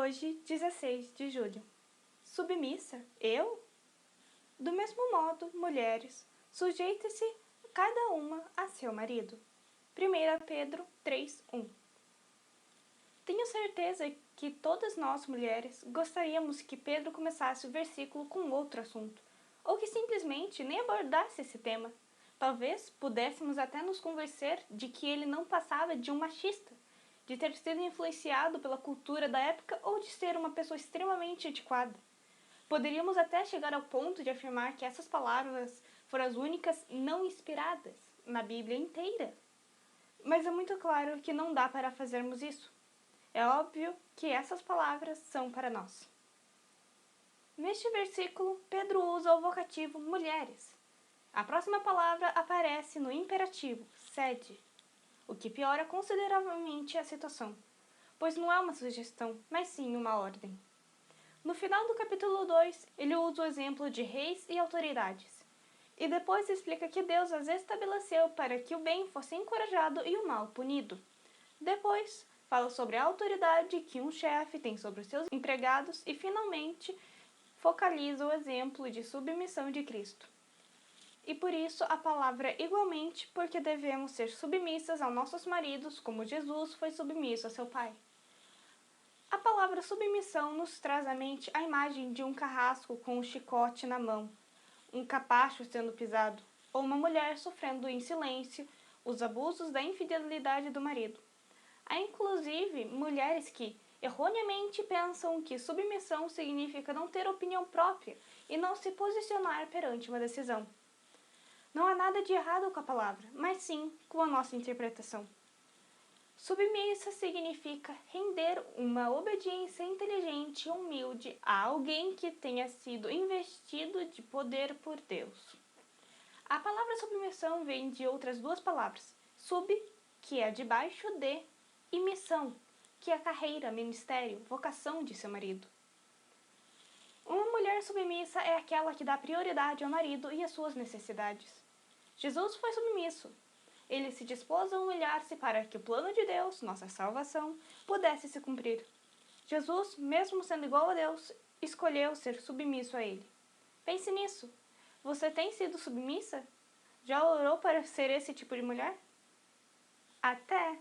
Hoje, 16 de julho. Submissa? Eu? Do mesmo modo, mulheres, sujeite-se cada uma a seu marido. 1 Pedro 3:1. Tenho certeza que todas nós, mulheres, gostaríamos que Pedro começasse o versículo com outro assunto, ou que simplesmente nem abordasse esse tema. Talvez pudéssemos até nos convencer de que ele não passava de um machista, de ter sido influenciado pela cultura da época ou de ser uma pessoa extremamente antiquada. Poderíamos até chegar ao ponto de afirmar que essas palavras foram as únicas não inspiradas na Bíblia inteira. Mas é muito claro que não dá para fazermos isso. É óbvio que essas palavras são para nós. Neste versículo, Pedro usa o vocativo mulheres. A próxima palavra aparece no imperativo, sede, o que piora consideravelmente a situação, pois não é uma sugestão, mas sim uma ordem. No final do capítulo 2, ele usa o exemplo de reis e autoridades, e depois explica que Deus as estabeleceu para que o bem fosse encorajado e o mal punido. Depois, fala sobre a autoridade que um chefe tem sobre os seus empregados e, finalmente, focaliza o exemplo de submissão de Cristo. E por isso a palavra igualmente, porque devemos ser submissas aos nossos maridos, como Jesus foi submisso a seu Pai. A palavra submissão nos traz à mente a imagem de um carrasco com um chicote na mão, um capacho sendo pisado, ou uma mulher sofrendo em silêncio os abusos da infidelidade do marido. Há inclusive mulheres que erroneamente pensam que submissão significa não ter opinião própria e não se posicionar perante uma decisão. Não há nada de errado com a palavra, mas sim com a nossa interpretação. Submissa significa render uma obediência inteligente e humilde a alguém que tenha sido investido de poder por Deus. A palavra submissão vem de outras duas palavras, sub, que é debaixo de, e missão, que é a carreira, ministério, vocação de seu marido. Uma mulher submissa é aquela que dá prioridade ao marido e às suas necessidades. Jesus foi submisso. Ele se dispôs a humilhar-se para que o plano de Deus, nossa salvação, pudesse se cumprir. Jesus, mesmo sendo igual a Deus, escolheu ser submisso a Ele. Pense nisso. Você tem sido submissa? Já orou para ser esse tipo de mulher? Até!